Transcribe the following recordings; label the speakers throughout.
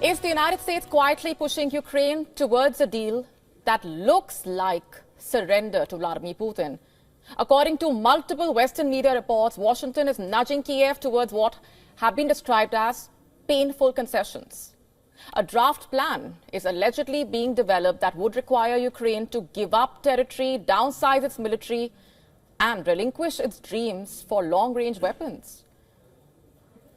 Speaker 1: Is the United States quietly pushing Ukraine towards a deal that looks like surrender to Vladimir Putin? According to multiple Western media reports, Washington is nudging Kyiv towards what have been described as painful concessions. A draft plan is allegedly being developed that would require Ukraine to give up territory, downsize its military, and relinquish its dreams for long-range weapons.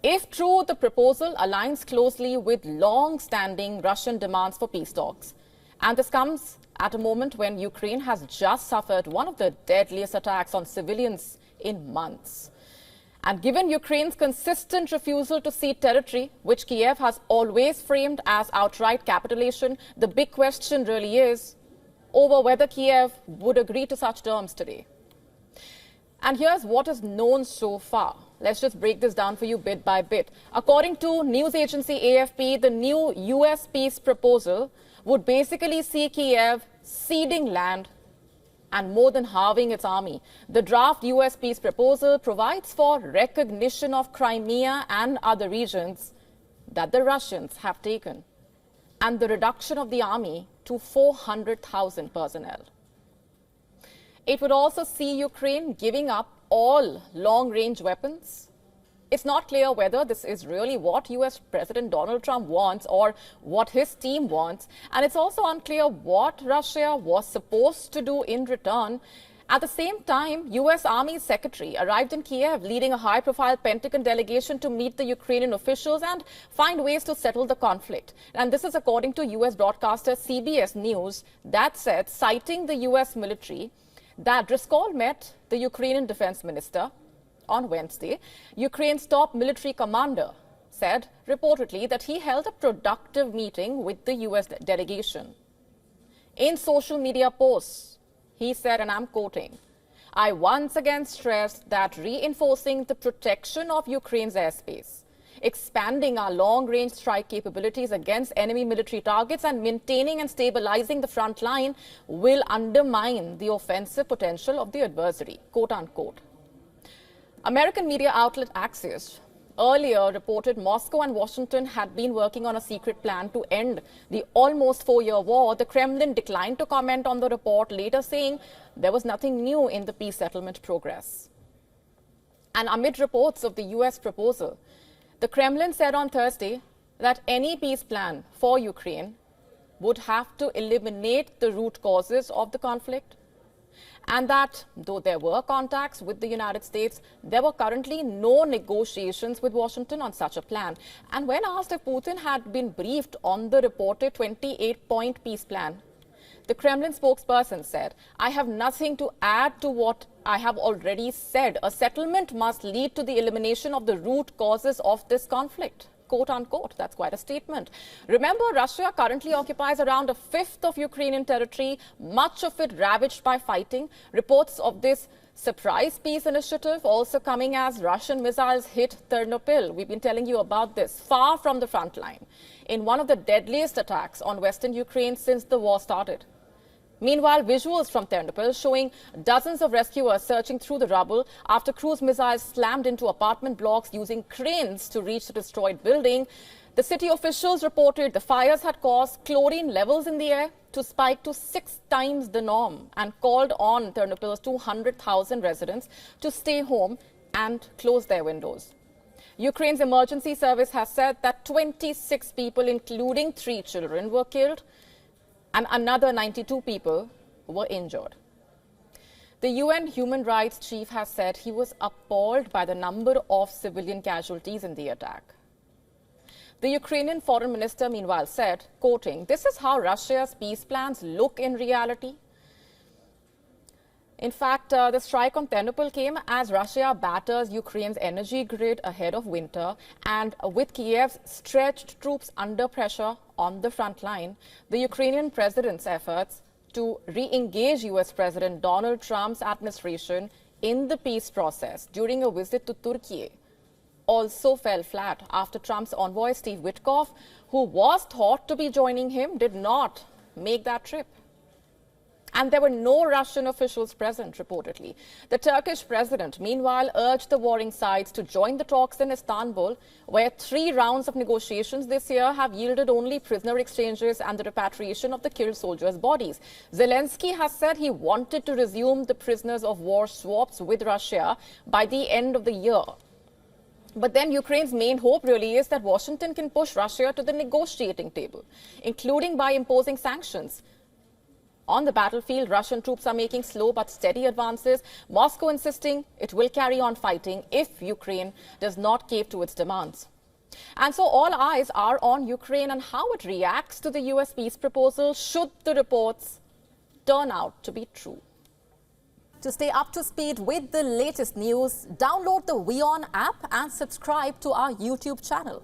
Speaker 1: If true, the proposal aligns closely with long-standing Russian demands for peace talks. And this comes at a moment when Ukraine has just suffered one of the deadliest attacks on civilians in months. And given Ukraine's consistent refusal to cede territory, which Kyiv has always framed as outright capitulation, the big question really is over whether Kyiv would agree to such terms today. And here's what is known so far. Let's just break this down for you bit by bit. According to news agency AFP, the new US peace proposal would basically see Kyiv ceding land and more than halving its army. The draft US peace proposal provides for recognition of Crimea and other regions that the Russians have taken, and the reduction of the army to 400,000 personnel. It would also see Ukraine giving up all long-range weapons. It's not clear whether this is really what US President Donald Trump wants or what his team wants. And it's also unclear what Russia was supposed to do in return. At the same time, US Army Secretary arrived in Kyiv leading a high-profile Pentagon delegation to meet the Ukrainian officials and find ways to settle the conflict. And this is according to US broadcaster CBS News that said, citing the US military, that Driscoll met the Ukrainian defense minister on Wednesday. Ukraine's top military commander said reportedly that he held a productive meeting with the US delegation. In social media posts, he said, and I'm quoting, "I once again stressed that reinforcing the protection of Ukraine's airspace, expanding our long-range strike capabilities against enemy military targets, and maintaining and stabilizing the front line will undermine the offensive potential of the adversary," quote unquote. American media outlet Axios earlier reported Moscow and Washington had been working on a secret plan to end the almost 4-year war. The Kremlin declined to comment on the report, later saying there was nothing new in the peace settlement progress. And amid reports of the US proposal, the Kremlin said on Thursday that any peace plan for Ukraine would have to eliminate the root causes of the conflict, and that though there were contacts with the United States, there were currently no negotiations with Washington on such a plan. And when asked if Putin had been briefed on the reported 28-point peace plan, the Kremlin spokesperson said, "I have nothing to add to what I have already said. A settlement must lead to the elimination of the root causes of this conflict," quote unquote. That's quite a statement. Remember, Russia currently occupies around a fifth of Ukrainian territory, much of it ravaged by fighting. Reports of this surprise peace initiative also coming as Russian missiles hit Ternopil. We've been telling you about this, far from the front line, in one of the deadliest attacks on Western Ukraine since the war started. Meanwhile, visuals from Ternopil showing dozens of rescuers searching through the rubble after cruise missiles slammed into apartment blocks using cranes to reach the destroyed building. The city officials reported the fires had caused chlorine levels in the air to spike to 6 times the norm and called on Ternopil's 200,000 residents to stay home and close their windows. Ukraine's emergency service has said that 26 people, including 3 children, were killed, and another 92 people were injured. The UN Human Rights Chief has said he was appalled by the number of civilian casualties in the attack. The Ukrainian foreign minister, meanwhile, said, quoting, "This is how Russia's peace plans look in reality." In fact, the strike on Ternopil came as Russia batters Ukraine's energy grid ahead of winter, and with Kyiv's stretched troops under pressure on the front line, the Ukrainian president's efforts to re-engage US President Donald Trump's administration in the peace process during a visit to Turkey also fell flat after Trump's envoy Steve Witkoff, who was thought to be joining him, did not make that trip. And there were no Russian officials present, reportedly. The Turkish president, meanwhile, urged the warring sides to join the talks in Istanbul, where 3 rounds of negotiations this year have yielded only prisoner exchanges and the repatriation of the killed soldiers' bodies. Zelensky has said he wanted to resume the prisoners of war swaps with Russia by the end of the year. But then Ukraine's main hope really is that Washington can push Russia to the negotiating table, including by imposing sanctions. On the battlefield, Russian troops are making slow but steady advances, Moscow insisting it will carry on fighting if Ukraine does not cave to its demands. And so all eyes are on Ukraine and how it reacts to the US peace proposal should the reports turn out to be true. To stay up to speed with the latest news, download the WION app and subscribe to our YouTube channel.